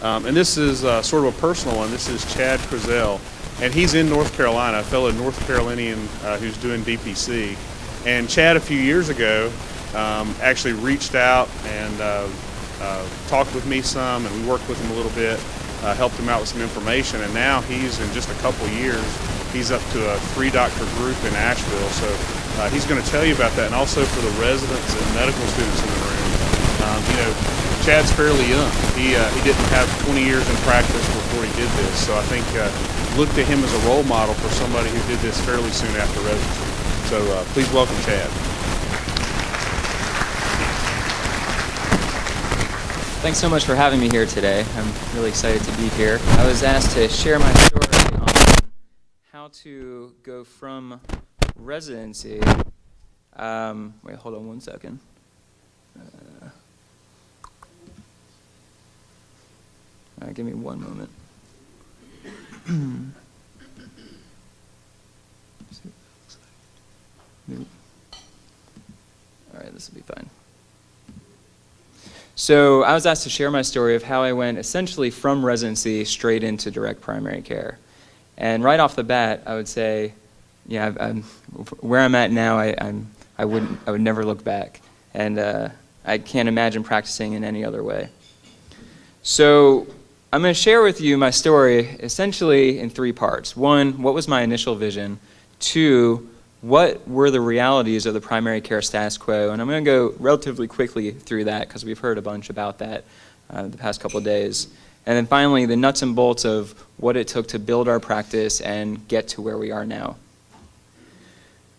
And this is sort of a personal one. This is Chad Krisel, and he's in North Carolina, a fellow North Carolinian who's doing DPC. And Chad, a few years ago, actually reached out and talked with me some, and we worked with him a little bit, helped him out with some information, and now he's, in just a couple years, he's up to a 3-doctor group in Asheville. So he's going to tell you about that, and also for the residents and medical students in the room. Chad's fairly young. He didn't have 20 years in practice before he did this, so I think look to him as a role model for somebody who did this fairly soon after residency. So please welcome Chad. Thanks so much for having me here today. I'm really excited to be here. I was asked to share my story on how to go from residency. Wait, hold on one second. All right, give me one moment. All right, this will be fine. So I was asked to share my story of how I went essentially from residency straight into direct primary care. And right off the bat, I would say, yeah, where I'm at now, I would never look back. And I can't imagine practicing in any other way. So I'm going to share with you my story essentially in 3 parts. 1, what was my initial vision? 2, what were the realities of the primary care status quo? And I'm going to go relatively quickly through that because we've heard a bunch about that the past couple of days. And then finally, the nuts and bolts of what it took to build our practice and get to where we are now.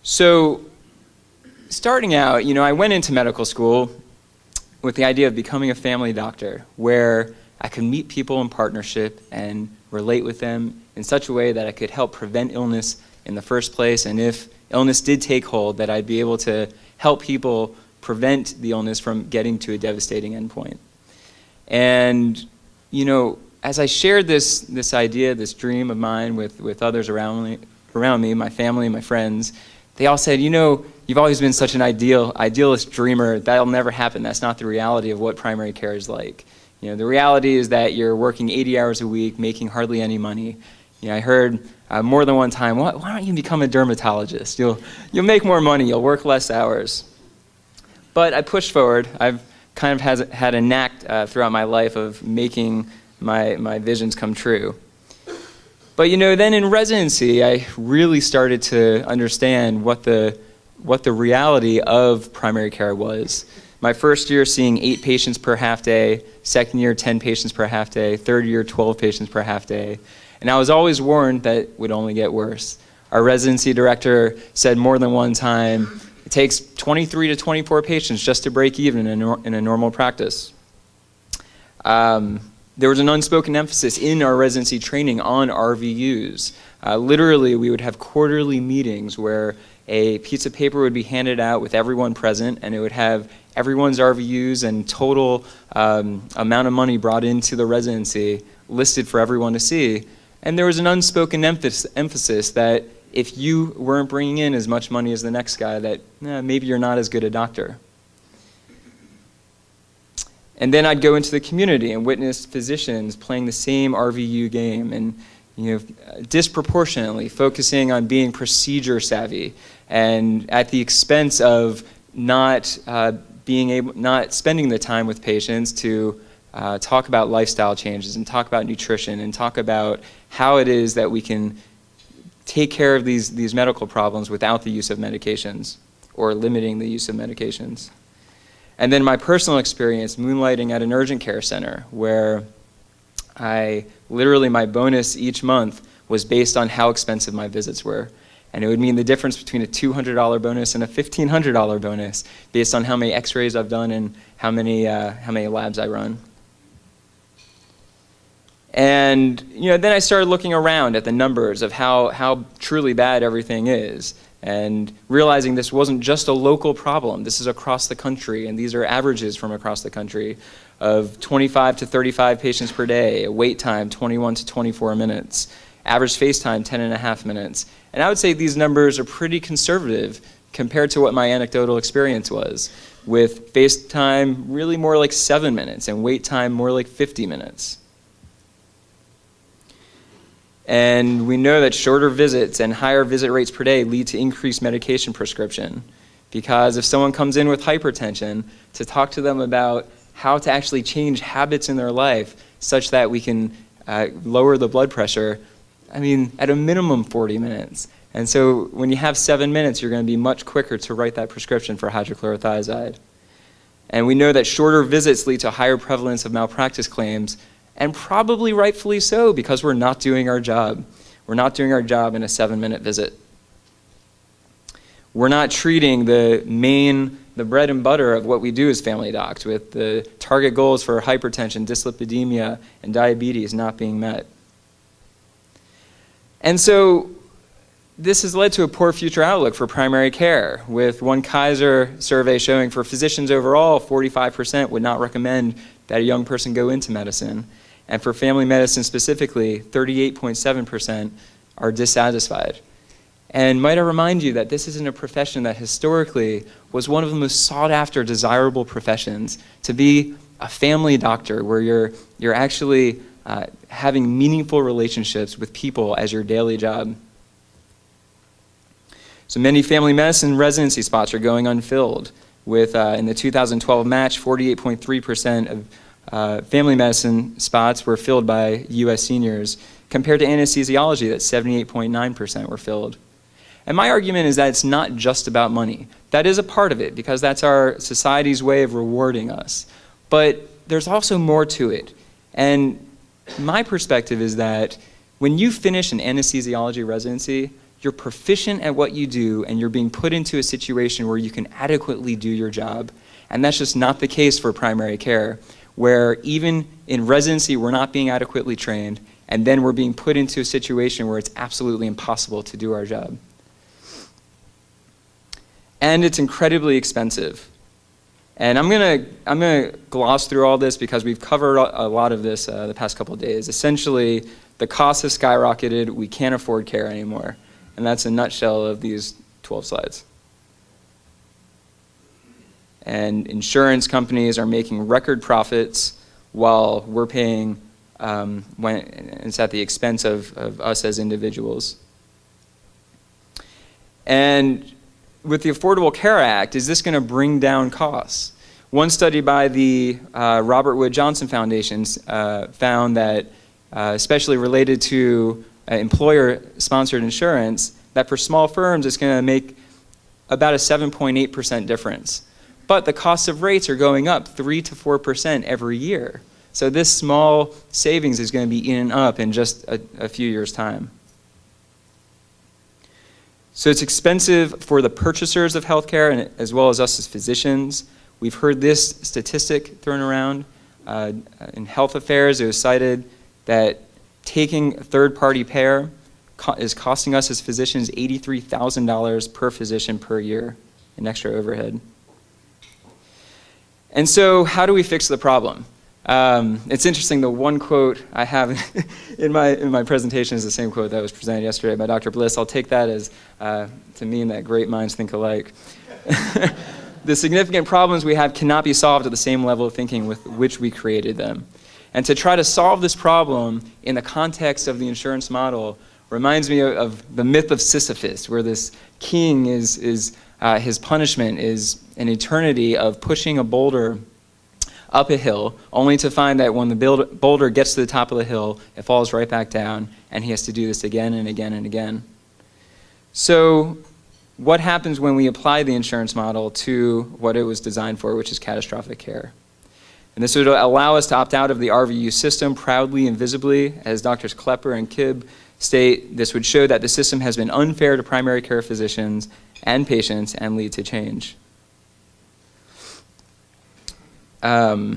So starting out, I went into medical school with the idea of becoming a family doctor where I could meet people in partnership and relate with them in such a way that I could help prevent illness in the first place, and if illness did take hold, that I'd be able to help people prevent the illness from getting to a devastating endpoint. And, as I shared this idea, this dream of mine with others around me, my family, my friends, they all said, you've always been such an idealist dreamer. That'll never happen. That's not the reality of what primary care is like. The reality is that you're working 80 hours a week, making hardly any money. I heard more than one time, why don't you become a dermatologist? You'll make more money, you'll work less hours. But I pushed forward. I've kind of had a knack throughout my life of making my visions come true. But then in residency, I really started to understand what the reality of primary care was. My first year seeing 8 patients per half day, second year 10 patients per half day, third year 12 patients per half day. And I was always warned that it would only get worse. Our residency director said more than one time, it takes 23 to 24 patients just to break even in a normal practice. There was an unspoken emphasis in our residency training on RVUs. Literally, we would have quarterly meetings where a piece of paper would be handed out with everyone present, and it would have everyone's RVUs and total amount of money brought into the residency listed for everyone to see. And there was an unspoken emphasis that if you weren't bringing in as much money as the next guy, that maybe you're not as good a doctor. And then I'd go into the community and witness physicians playing the same RVU game and disproportionately focusing on being procedure savvy and at the expense of not spending the time with patients to talk about lifestyle changes and talk about nutrition and talk about how it is that we can take care of these medical problems without the use of medications or limiting the use of medications. And then my personal experience moonlighting at an urgent care center where my bonus each month was based on how expensive my visits were. And it would mean the difference between a $200 bonus and a $1,500 bonus based on how many x-rays I've done and how many labs I run. And then I started looking around at the numbers of how truly bad everything is and realizing this wasn't just a local problem. This is across the country, and these are averages from across the country of 25 to 35 patients per day, a wait time 21 to 24 minutes, average face time 10.5 minutes. And I would say these numbers are pretty conservative compared to what my anecdotal experience was, with face time really more like 7 minutes and wait time more like 50 minutes. And we know that shorter visits and higher visit rates per day lead to increased medication prescription. Because if someone comes in with hypertension, to talk to them about how to actually change habits in their life such that we can lower the blood pressure, I mean, at a minimum 40 minutes. And so when you have 7 minutes, you're going to be much quicker to write that prescription for hydrochlorothiazide. And we know that shorter visits lead to higher prevalence of malpractice claims, and probably rightfully so, because we're not doing our job. We're not doing our job in a 7-minute visit. We're not treating the bread and butter of what we do as family docs, with the target goals for hypertension, dyslipidemia, and diabetes not being met. And so this has led to a poor future outlook for primary care, with one Kaiser survey showing for physicians overall, 45% would not recommend that a young person go into medicine. And for family medicine specifically, 38.7% are dissatisfied. And might I remind you that this isn't a profession that historically was one of the most sought after, desirable professions, to be a family doctor where you're actually having meaningful relationships with people as your daily job. So many family medicine residency spots are going unfilled, with in the 2012 match, 48.3% of family medicine spots were filled by U.S. seniors, compared to anesthesiology that 78.9% were filled. And my argument is that it's not just about money. That is a part of it, because that's our society's way of rewarding us. But there's also more to it. And my perspective is that when you finish an anesthesiology residency, you're proficient at what you do, and you're being put into a situation where you can adequately do your job. And that's just not the case for primary care, where even in residency we're not being adequately trained, and then we're being put into a situation where it's absolutely impossible to do our job. And it's incredibly expensive. And I'm gonna gloss through all this because we've covered a lot of this the past couple of days. Essentially, the costs have skyrocketed, we can't afford care anymore. And that's a nutshell of these 12 slides. And insurance companies are making record profits while we're paying, when it's at the expense of us as individuals. And with the Affordable Care Act, is this going to bring down costs? One study by the Robert Wood Johnson Foundation found that, especially related to employer-sponsored insurance, that for small firms it's going to make about a 7.8% difference. But the cost of rates are going up 3 to 4% every year. So this small savings is going to be eaten up in just a few years' time. So it's expensive for the purchasers of healthcare, and as well as us as physicians. We've heard this statistic thrown around. In Health Affairs, it was cited that taking a third-party payer is costing us as physicians $83,000 per physician per year in extra overhead. And so how do we fix the problem? It's interesting, the one quote I have in my presentation is the same quote that was presented yesterday by Dr. Bliss. I'll take that as to mean that great minds think alike. The significant problems we have cannot be solved at the same level of thinking with which we created them. And to try to solve this problem in the context of the insurance model reminds me of the myth of Sisyphus, where this king his punishment is an eternity of pushing a boulder up a hill, only to find that when the boulder gets to the top of the hill, it falls right back down, and he has to do this again and again and again. So what happens when we apply the insurance model to what it was designed for, which is catastrophic care? And this would allow us to opt out of the RVU system proudly and visibly. As Drs. Klepper and Kibb state, this would show that the system has been unfair to primary care physicians and patients and lead to change. All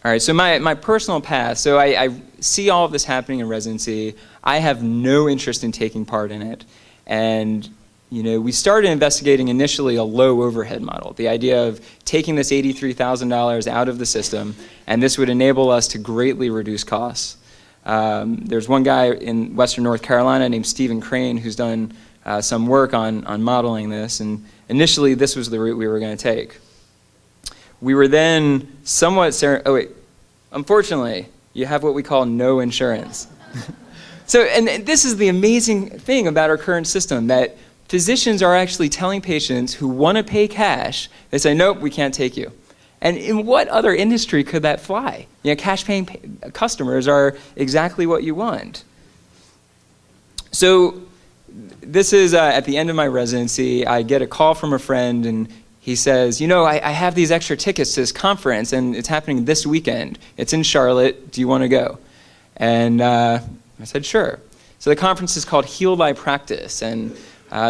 right, so my personal path, so I see all of this happening in residency. I have no interest in taking part in it. And we started investigating initially a low overhead model, the idea of taking this $83,000 out of the system, and this would enable us to greatly reduce costs. There's one guy in Western North Carolina named Stephen Crane who's done some work on modeling this, and initially this was the route we were going to take. We were then somewhat, unfortunately, you have what we call no insurance. So, and this is the amazing thing about our current system, that physicians are actually telling patients who want to pay cash, they say, nope, we can't take you. And in what other industry could that fly? You know, cash-paying customers are exactly what you want. So this is at the end of my residency. I get a call from a friend, and he says, you know, I have these extra tickets to this conference, and it's happening this weekend. It's in Charlotte. Do you want to go? And I said, sure. So the conference is called Heal Thy Practice, and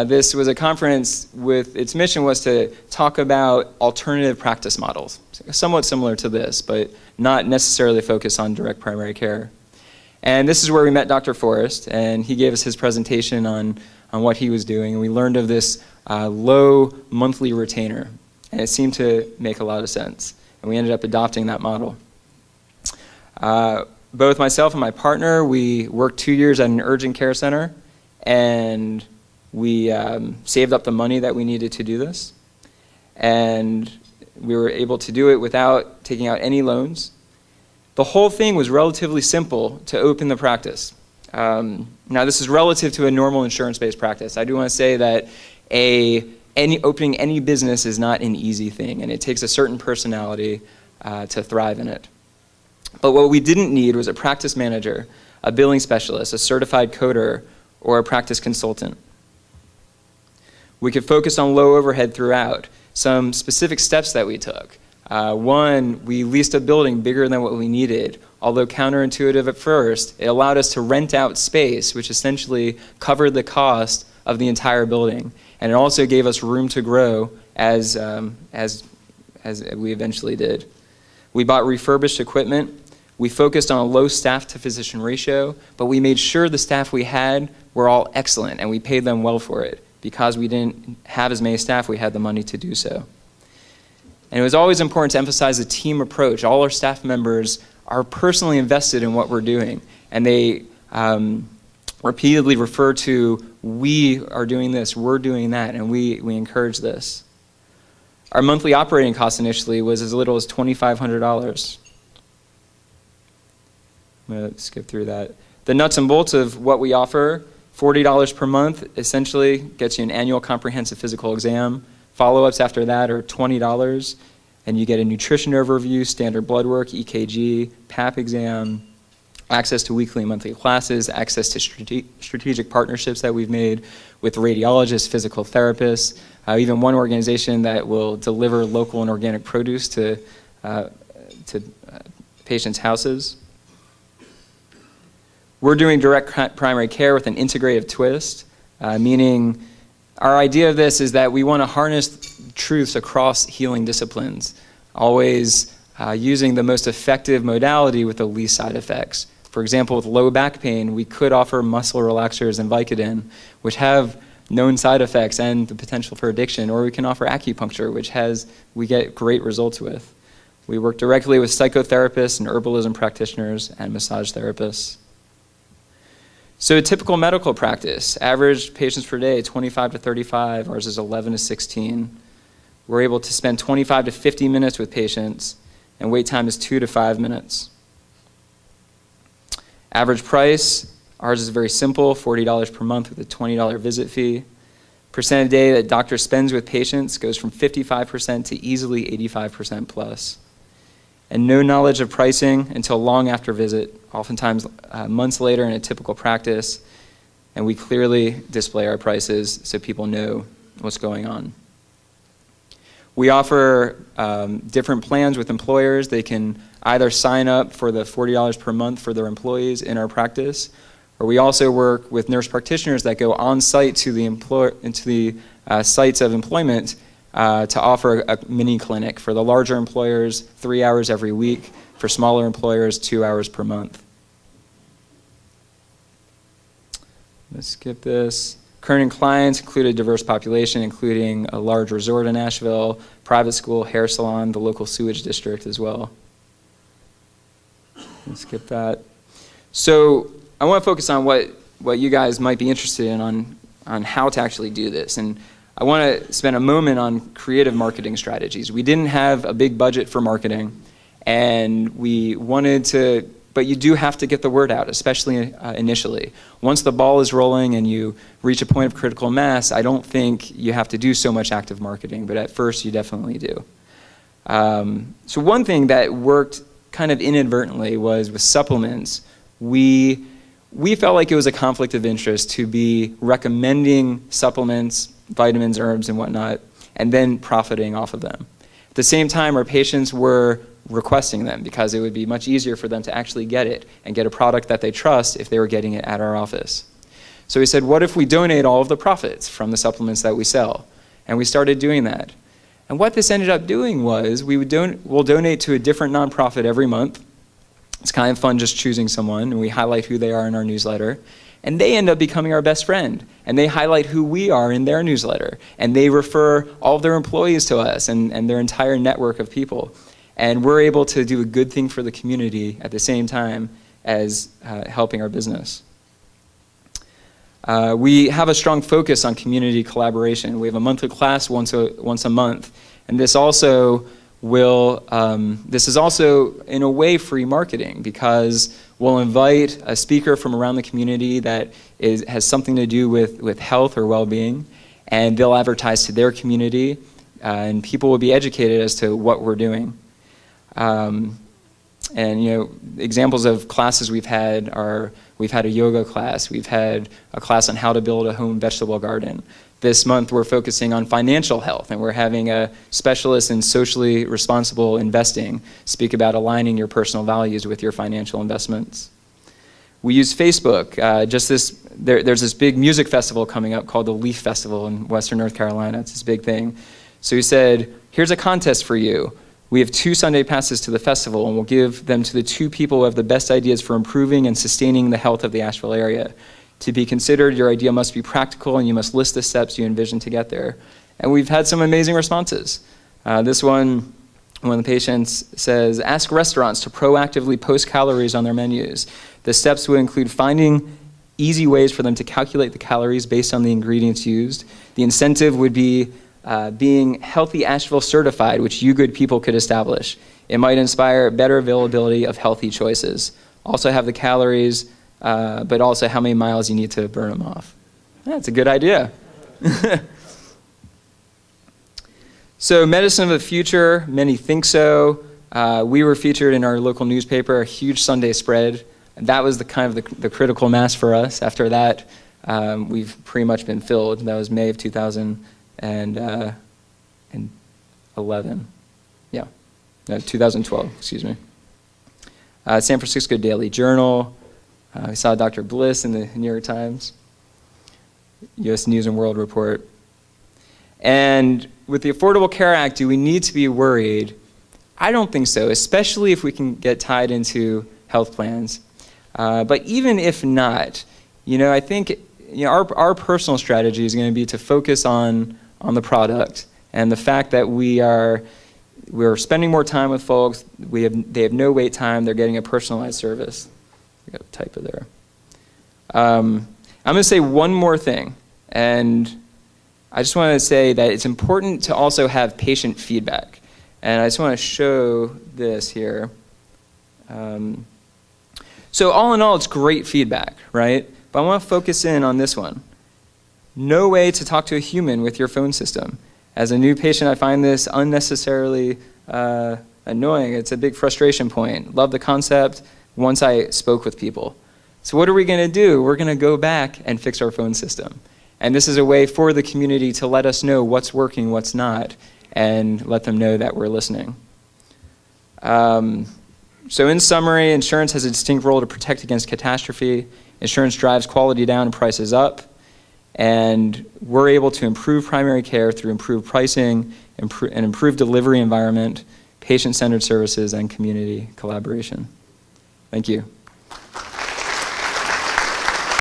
this was a conference with its mission was to talk about alternative practice models, somewhat similar to this, but not necessarily focused on direct primary care. And this is where we met Dr. Forrest, and he gave us his presentation on what he was doing, and we learned of this low monthly retainer, and it seemed to make a lot of sense, and we ended up adopting that model. Both myself and my partner, we worked 2 years at an urgent care center, and we saved up the money that we needed to do this, and we were able to do it without taking out any loans. The whole thing was relatively simple to open the practice. Now, this is relative to a normal insurance-based practice. I do want to say that opening any business is not an easy thing, and it takes a certain personality to thrive in it. But what we didn't need was a practice manager, a billing specialist, a certified coder, or a practice consultant. We could focus on low overhead throughout. Some specific steps that we took. One, we leased a building bigger than what we needed. Although counterintuitive at first, it allowed us to rent out space, which essentially covered the cost of the entire building. And it also gave us room to grow as we eventually did. We bought refurbished equipment. We focused on a low staff to physician ratio, but we made sure the staff we had were all excellent, and we paid them well for it. Because we didn't have as many staff, we had the money to do so. And it was always important to emphasize the team approach. All our staff members are personally invested in what we're doing, and they repeatedly refer to, we are doing this, we're doing that, and we encourage this. Our monthly operating cost initially was as little as $2,500. I'm going to skip through that. The nuts and bolts of what we offer, $40 per month essentially gets you an annual comprehensive physical exam. Follow-ups after that are $20, and you get a nutrition overview, standard blood work, EKG, PAP exam, access to weekly and monthly classes, access to strategic partnerships that we've made with radiologists, physical therapists, even one organization that will deliver local and organic produce to patients' houses. We're doing direct primary care with an integrative twist, meaning our idea of this is that we want to harness truths across healing disciplines, always using the most effective modality with the least side effects. For example, with low back pain, we could offer muscle relaxers and Vicodin, which have known side effects and the potential for addiction, or we can offer acupuncture, which we get great results with. We work directly with psychotherapists and herbalism practitioners and massage therapists. So a typical medical practice, average patients per day, 25 to 35, ours is 11 to 16. We're able to spend 25 to 50 minutes with patients, and wait time is 2 to 5 minutes. Average price, ours is very simple, $40 per month with a $20 visit fee. Percent a day that doctor spends with patients goes from 55% to easily 85% plus. And no knowledge of pricing until long after visit, oftentimes months later in a typical practice, and we clearly display our prices so people know what's going on. We offer different plans with employers. They can either sign up for the $40 per month for their employees in our practice, or we also work with nurse practitioners that go on site to the sites of employment to offer a mini clinic. For the larger employers, 3 hours every week. For smaller employers, 2 hours per month. Let's skip this. Current clients include a diverse population, including a large resort in Nashville, private school, hair salon, the local sewage district as well. Let's skip that. So I want to focus on what you guys might be interested in on how to actually do this. And I want to spend a moment on creative marketing strategies. We didn't have a big budget for marketing, and we wanted to, but you do have to get the word out, especially initially. Once the ball is rolling and you reach a point of critical mass, I don't think you have to do so much active marketing, but at first you definitely do. So one thing that worked kind of inadvertently was with supplements. We felt like it was a conflict of interest to be recommending supplements, vitamins, herbs, and whatnot, and then profiting off of them. At the same time, our patients were requesting them because it would be much easier for them to actually get it and get a product that they trust if they were getting it at our office. So we said, what if we donate all of the profits from the supplements that we sell? And we started doing that. And what this ended up doing was we'll donate to a different nonprofit every month. It's kind of fun just choosing someone, and we highlight who they are in our newsletter. And they end up becoming our best friend, and they highlight who we are in their newsletter, and they refer all of their employees to us and their entire network of people. And we're able to do a good thing for the community at the same time as helping our business. We have a strong focus on community collaboration. We have a monthly class once a month, and this also this is also in a way free marketing because we'll invite a speaker from around the community that has something to do with health or well-being, and they'll advertise to their community, and people will be educated as to what we're doing. And examples of classes we've had are, we've had a yoga class, we've had a class on how to build a home vegetable garden. This month we're focusing on financial health, and we're having a specialist in socially responsible investing speak about aligning your personal values with your financial investments. We use Facebook. There's this big music festival coming up called the Leaf Festival in Western North Carolina. It's this big thing. So we said, here's a contest for you. We have 2 Sunday passes to the festival, and we'll give them to the 2 people who have the best ideas for improving and sustaining the health of the Asheville area. To be considered, your idea must be practical, and you must list the steps you envision to get there. And we've had some amazing responses. This one of the patients says, ask restaurants to proactively post calories on their menus. The steps would include finding easy ways for them to calculate the calories based on the ingredients used. The incentive would be being Healthy Asheville certified, which you good people could establish. It might inspire better availability of healthy choices. Also have the calories, but also how many miles you need to burn them off. That's a good idea. So medicine of the future, many think so. We were featured in our local newspaper, a huge Sunday spread. That was the critical mass for us. After that, we've pretty much been filled. That was May of 2011. Yeah, no, 2012, excuse me. San Francisco Daily Journal. We saw Dr. Bliss in the New York Times. U.S. News and World Report. And with the Affordable Care Act, do we need to be worried? I don't think so, especially if we can get tied into health plans. But even if not, I think our personal strategy is going to be to focus on the product and the fact that we're spending more time with folks. They have no wait time. They're getting a personalized service. I got a typo there. I'm going to say one more thing, and I just want to say that it's important to also have patient feedback. And I just want to show this here. So all in all, it's great feedback, right? But I want to focus in on this one. No way to talk to a human with your phone system. As a new patient, I find this unnecessarily annoying. It's a big frustration point. Love the concept once I spoke with people. So what are we going to do? We're going to go back and fix our phone system. And this is a way for the community to let us know what's working, what's not, and let them know that we're listening. So in summary, insurance has a distinct role to protect against catastrophe. Insurance drives quality down and prices up. And we're able to improve primary care through improved pricing, an improved delivery environment, patient-centered services, and community collaboration. Thank you.